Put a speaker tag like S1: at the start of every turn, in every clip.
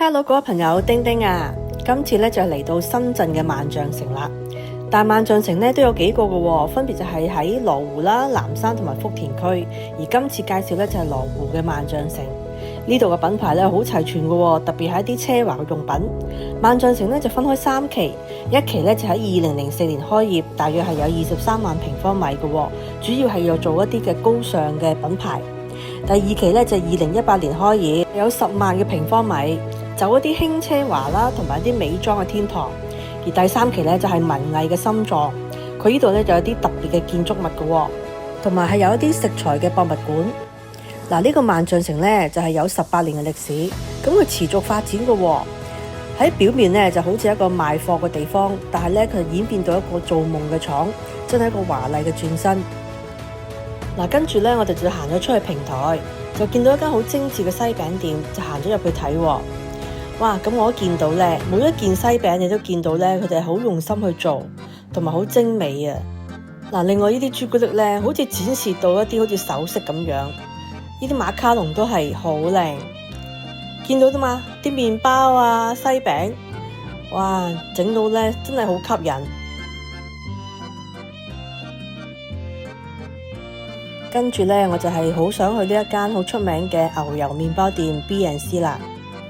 S1: Hello， 各位朋友，丁丁啊，今次咧就嚟到深圳嘅萬象城啦。但萬象城咧都有幾個嘅喎，分別就係喺羅湖啦、南山同埋福田區。而今次介紹咧就係羅湖嘅萬象城。呢度嘅品牌咧好齊全嘅喎，特別係一啲奢華嘅用品。萬象城咧就分開3期，一期咧就喺2004年開業，大約係有23萬平方米嘅喎，主要係要做一啲嘅高尚嘅品牌。第2期咧就係2018年開業，有10萬嘅平方米，走一啲輕奢華啦，同埋一啲美妝嘅天堂。而第3期咧就係文藝嘅心臟，佢呢度咧就有啲特別嘅建築物嘅喎，同埋係有一啲食材嘅博物館。嗱，呢個萬象城咧就係有18年嘅歷史，咁佢持續發展嘅喎。喺表面咧就好似一個賣貨嘅地方，但係咧佢演變到一個做夢嘅廠，真係一個華麗嘅轉身。嗱，跟住咧我哋就行咗出去平台，就見到一間好精緻嘅西餅店，就行咗入去睇喎。哇！咁我都見到咧，每一件西餅你都見到咧，佢哋係好用心去做，同埋好精美啊！嗱，另外呢啲朱古力咧，好似展示到一啲好似首飾咁樣，呢啲馬卡龍都係好靚，見到啫嘛？啲麵包啊、西餅，哇！整到咧真係好吸引。跟住咧，我就係好想去呢一間好出名嘅牛油麵包店 B&C 啦。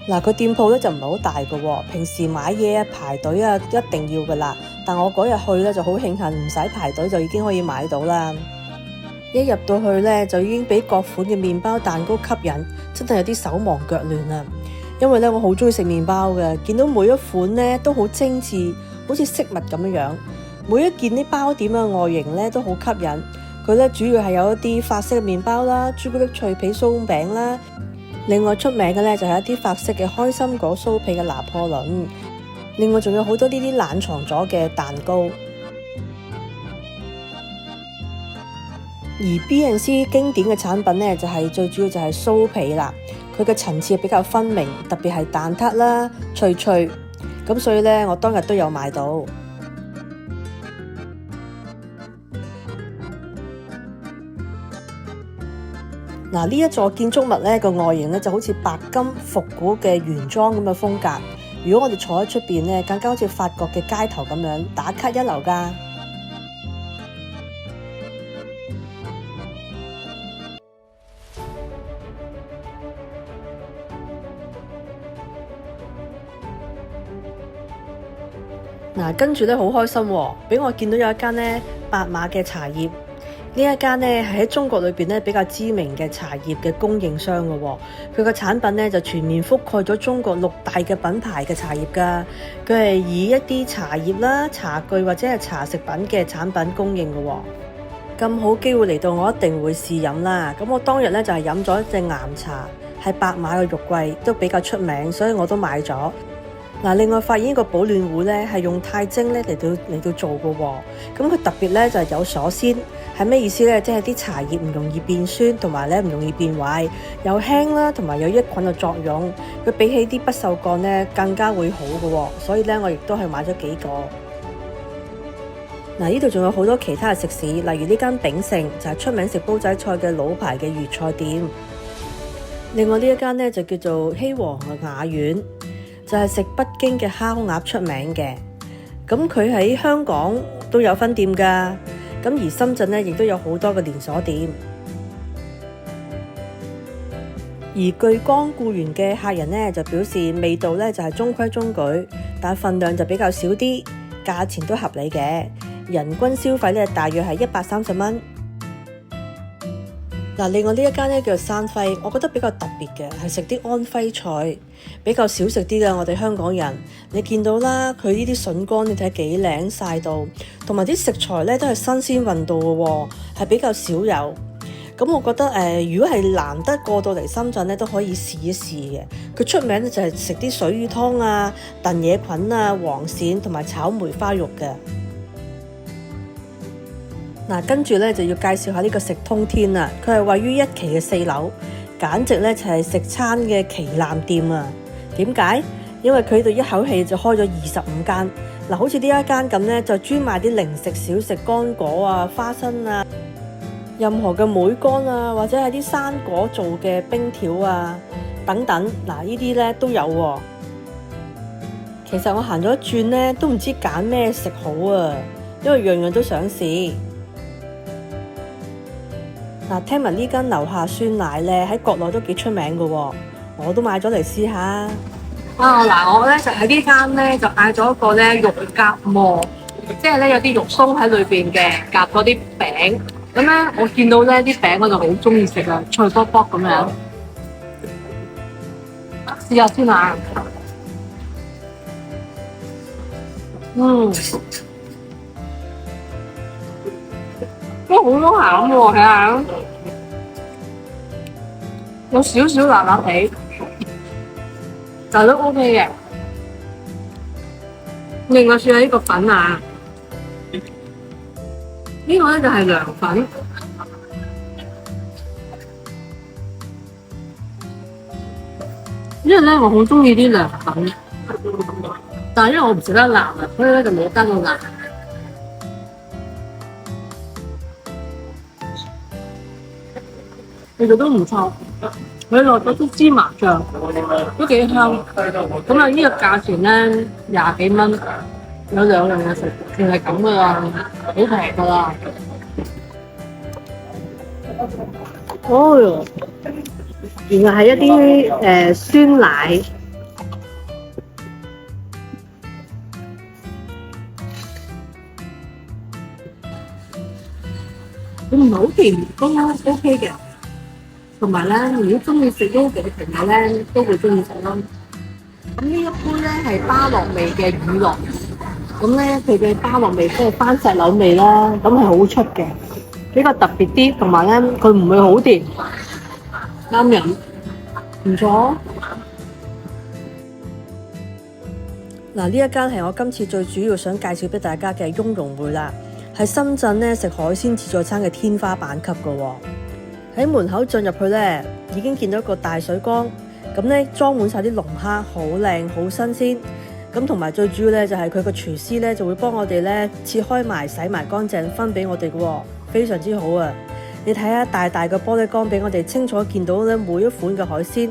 S1: 嗱，個店鋪咧就唔係好大嘅喎，平時買嘢啊排隊啊一定要嘅啦。但我嗰日去咧就好慶幸，唔使排隊就已經可以買到啦。一入到去咧就已經俾各款嘅麵包蛋糕吸引，真係有啲手忙腳亂啊！因為咧我好中意食麵包嘅，見到每一款咧都好精緻，好似飾物咁樣樣。每一件啲包點嘅外形咧都好吸引。佢咧主要係有一啲法式嘅麵包啦、朱古力脆皮鬆餅啦。另外出名嘅咧就係一啲法式嘅開心果酥皮嘅拿破崙，另外仲有好多呢啲冷藏咗嘅蛋糕。而 B&C 經典嘅產品咧就係最主要就係酥皮啦，佢嘅層次比較分明，特別係蛋撻啦、脆脆，咁所以咧我當日都有買到。嗱，呢一座建築物咧個外形咧就好似白金復古嘅原裝咁嘅風格。如果我哋坐喺出邊咧，更加好似法國嘅街頭咁樣，打卡一流㗎。嗱，跟住咧好開心喎，俾我見到有一間咧白馬嘅茶葉。呢一間咧係喺中國裏邊咧比較知名嘅茶葉嘅供應商嘅喎，佢個產品咧就全面覆蓋咗中國6大嘅品牌嘅茶葉㗎。佢係以一啲茶葉啦、茶具或者係茶食品嘅產品供應嘅喎。咁好機會嚟到，我一定會試飲啦。咁我當日咧就係飲咗一隻岩茶，係白馬嘅肉桂，都比較出名，所以我都買咗。嗱，另外發現呢個保暖壺咧係用鈦晶咧嚟到做嘅喎，咁佢特別咧就係有鎖鮮，係咩意思咧？即係啲茶葉唔容易變酸，同埋咧唔容易變壞，又輕啦，同埋有益菌嘅作用。佢比起啲不鏽鋼咧更加會好嘅喎，所以咧我亦都係買咗幾個。嗱，呢度仲有好多其他嘅食肆，例如呢間炳勝就係出名食煲仔菜嘅老牌嘅粵菜店。另外呢一間咧就叫做希皇嘅雅苑。就係食北京嘅烤鴨出名嘅，咁佢喺香港都有分店㗎，咁而深圳咧亦都有好多嘅連鎖店。而巨江雇員嘅客人咧就表示味道咧就係中規中矩，但份量就比較少啲，價錢都合理嘅，人均消費咧大約係130蚊。嗱，另外呢一間咧叫山輝，我覺得比較特別嘅係食啲安徽菜，比較少食啲嘅。我哋香港人，你見到啦，佢呢啲筍乾你睇幾靚晒到，同埋啲食材咧都係新鮮運到嘅喎，係比較少有。咁我覺得如果係難得過到嚟深圳咧，都可以試一試嘅。佢出名咧就係食啲水魚湯啊、燉野菌啊、黃鱔同埋炒梅花肉嘅。嗱，跟住咧就要介紹下呢個食通天啦，佢係位於1期嘅4樓，簡直咧就係食餐嘅旗艦店啊！點解？因為佢度一口氣就開咗25間。嗱，好似呢一間咁咧，就專賣啲零食、小食、乾果啊、花生啊，任何嘅梅乾啊，或者係啲生果做嘅冰條啊，等等。嗱，呢啲咧都有喎。其實我行咗一轉咧，都唔知揀咩食好啊，因為樣樣都想試。嗱，聽聞呢間樓下酸奶咧喺國內都幾出名㗎喎，我都買咗嚟試下。
S2: 嗱，我咧就喺呢間咧就嗌咗一個咧肉夾饃，即係咧有啲肉鬆喺裏邊嘅，夾咗啲餅。咁咧我見到咧啲餅我就好中意食啊，脆卜卜咁樣。試下先啊！都好多餡喎，睇下，有少少辣辣地，但都 OK 嘅。另外試下呢個粉啊，呢個咧就係涼粉，因為咧我好中意啲涼粉，但係因為我唔食得辣啊，所以咧就冇加到辣。其實都唔錯，佢落咗啲芝麻醬，都幾香。咁啊，呢個價錢咧20幾蚊，有兩樣嘢食，淨係咁噶啦，好平噶啦。哦，原來係一啲酸奶。佢唔係好甜，都 OK 嘅。同埋咧，如果中意食 yogurt 嘅朋友咧，都會中意食咯。咁呢一杯咧係芭樂味嘅乳酪，咁咧佢嘅芭樂味即係番石榴味啦，咁係好出嘅，比較特別啲。同埋咧，佢唔會好甜，啱飲，唔錯。
S1: 嗱，呢一間係我今次最主要想介紹俾大家嘅雍容匯啦，係深圳咧食海鮮自助餐嘅天花板級嘅喎。喺門口進入去咧，已經見到一個大水缸，咁咧裝滿晒啲龍蝦，好靚好新鮮。咁同埋最主要咧就係佢個廚師咧就會幫我哋咧切開埋、洗埋乾淨，分俾我哋嘅喎，非常之好啊！你睇下大大嘅玻璃缸俾我哋清楚見到咧每一款嘅海鮮，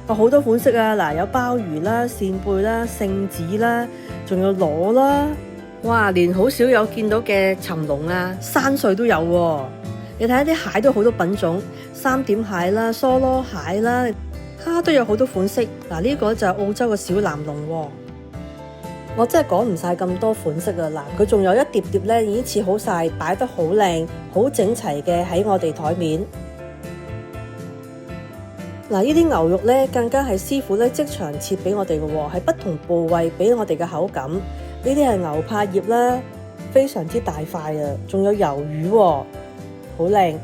S1: 好多款式啊！嗱，有鮑魚啦、扇貝啦、聖子啦，仲有螺啦，哇！連好少有見到嘅鱘龍啊、山水都有喎。你睇下啲蟹都好多品種，三點蟹啦、梭羅蟹啦，蝦都有好多款式。嗱，呢個就係澳洲嘅小藍龍喎。我真係講唔晒咁多款式啊！嗱，佢仲有一碟碟咧已經切好晒，擺得好靚、好整齊嘅喺我哋台面。嗱，呢啲牛肉咧更加係師傅咧即場切俾我哋嘅喎，係不同部位俾我哋嘅口感。呢啲係牛柏葉啦，非常之大塊啊！仲有魷魚喎。好靚，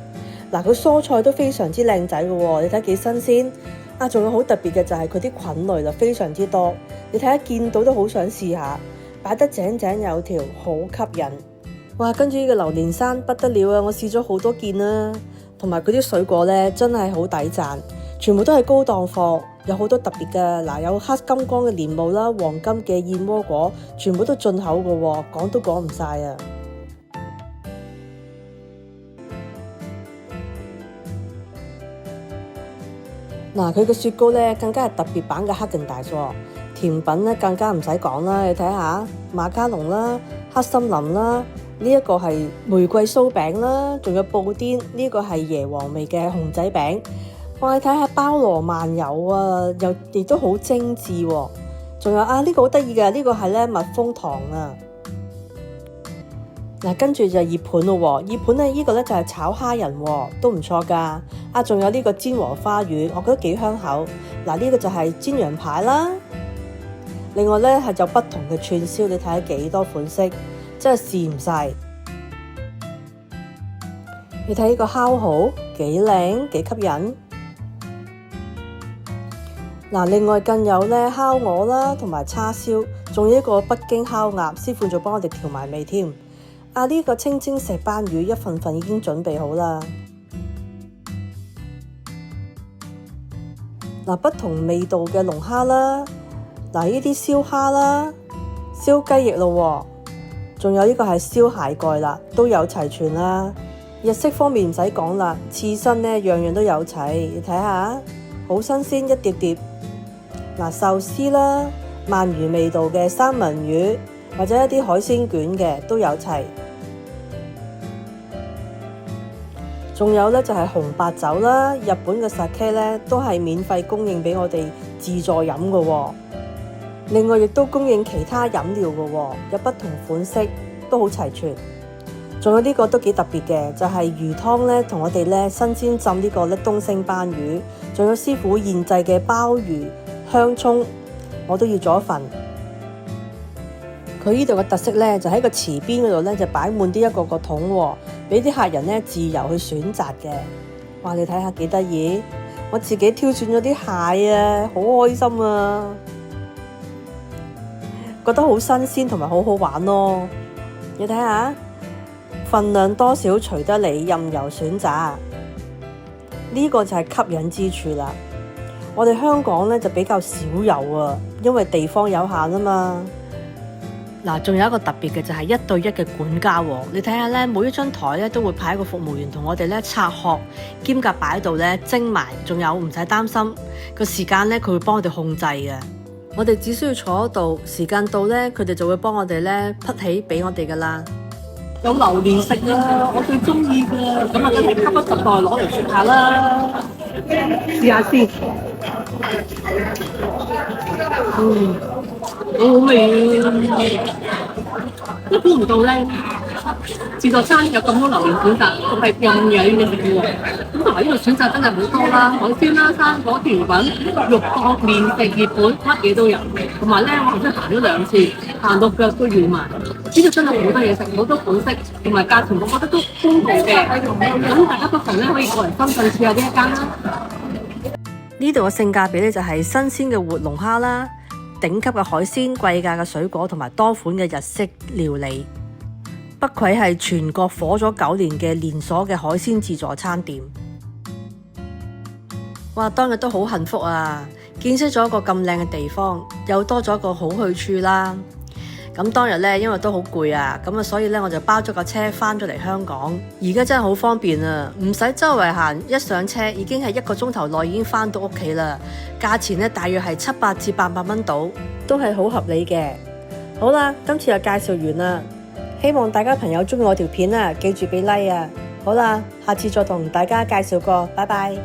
S1: 嗱，佢蔬菜都非常之靚仔嘅喎，你睇幾新鮮啊！仲有好特別嘅就係佢啲菌類啦，非常之多，你睇下見到都好想試下，擺得井井有條，好吸引。哇！跟住呢個榴蓮山不得了啊！我試咗好多件啦，同埋佢啲水果咧真係好抵讚，全部都係高檔貨，有好多特別嘅，嗱，有黑金剛嘅蓮霧啦，黃金嘅燕窩果，全部都進口嘅喎，講都講唔晒啊！嗱，佢嘅雪糕咧更加係特別版嘅黑勁大喎，甜品咧更加唔使講啦，你睇下馬卡龍啦、黑森林啦，呢一個係玫瑰酥餅啦，仲有布甸，呢個係椰皇味嘅熊仔餅。哇，你睇下包羅萬有啊，又亦都好精緻喎。仲有啊，呢個好得意嘅，呢個係咧蜜蜂糖啊。嗱，跟住就熱盤咯喎，熱盤咧呢個咧就係炒蝦仁喎，都唔錯㗎。啊，仲有呢個煎禾花魚，我覺得幾香口。嗱，呢個就係煎羊排啦。另外咧係有不同嘅串燒，你睇下幾多款式，真係試唔晒。你睇呢個烤蠔幾靚幾吸引。嗱，另外更有咧烤鵝啦，同埋叉燒，仲有一個北京烤鴨，師傅仲幫我哋調埋味添。啊，呢個清蒸石斑魚一份份已經準備好啦。嗱，不同味道嘅龍蝦啦，嗱，呢啲燒蝦啦，燒雞翼咯，仲有呢個係燒蟹蓋啦，都有齊全啦。日式方面唔使講啦，刺身咧樣樣都有齊，你睇下，好好新鮮一碟碟。壽司啦、鰻魚味道嘅三文魚或者一啲海鮮卷嘅都有齊。仲有咧就係紅白酒啦，日本嘅 sake 咧都係免費供應俾我哋自助飲嘅喎。另外亦都供應其他飲料嘅喎，有不同款式，都好齊全。仲有呢個都幾特別嘅，就係魚湯咧，同我哋咧新鮮浸呢個咧東星斑魚，仲有師傅現製嘅鮑魚香葱，我都要咗一份。佢呢度嘅特色咧，就喺個池邊嗰度咧，就擺滿啲一個個桶喎，俾啲客人咧自由去選擇嘅。哇！你睇下幾得意，我自己挑選咗啲蟹啊，好開心啊，覺得好新鮮同埋好好玩咯。你睇下，份量多少隨得你任由選擇，呢個就係吸引之處啦。我哋香港咧就比較少有啊，因為地方有限啊嘛。仲有一個特別嘅就係1對1嘅管家喎。你睇下咧，每一張台咧都會派一個服務員同我哋咧拆殼，兼夾擺喺度咧蒸埋，仲有唔使擔心個時間咧，佢會幫我哋控制嘅。我哋只需要坐喺度，時間到咧，佢哋就會幫我哋咧潷起俾我哋噶啦。有榴蓮食啊，我最中意嘅，咁啊真係急不及待攞嚟食下啦，試下先。好好味啊！都估唔到咧，自助餐有咁多榴蓮選擇，仲係咁樣嘅喎。咁同埋呢個選擇真係好多啦，海鮮啦、生果、甜品、肉角、麵食、熱盤，乜嘢都有。同埋咧，我頭先行咗2次，行到腳都軟埋。呢度真係好多嘢食，好多款式，同埋價錢我覺得都公平嘅。咁大家不妨咧可以過嚟深圳試下呢一間啦。呢度嘅性價比咧就係新鮮嘅活龍蝦啦，頂級嘅海鮮、貴價嘅水果同埋多款嘅日式料理。北葵係全國火咗9年嘅連鎖嘅海鮮自助餐店。哇！當日都好幸福啊，見識咗一個咁靚嘅地方，又多咗一個好去處啦。咁當日咧，因為都好攰啊，咁所以咧我就包咗架車翻咗嚟香港。而家真係好方便啊，唔使周圍行，一上車已經係1個鐘頭內已經翻到屋企啦。價錢咧大約係700至800蚊到，都係好合理嘅。好啦，今次就介紹完啦，希望大家朋友中意我條片啊，記住俾 like 啊。好啦，下次再同大家介紹過，拜拜。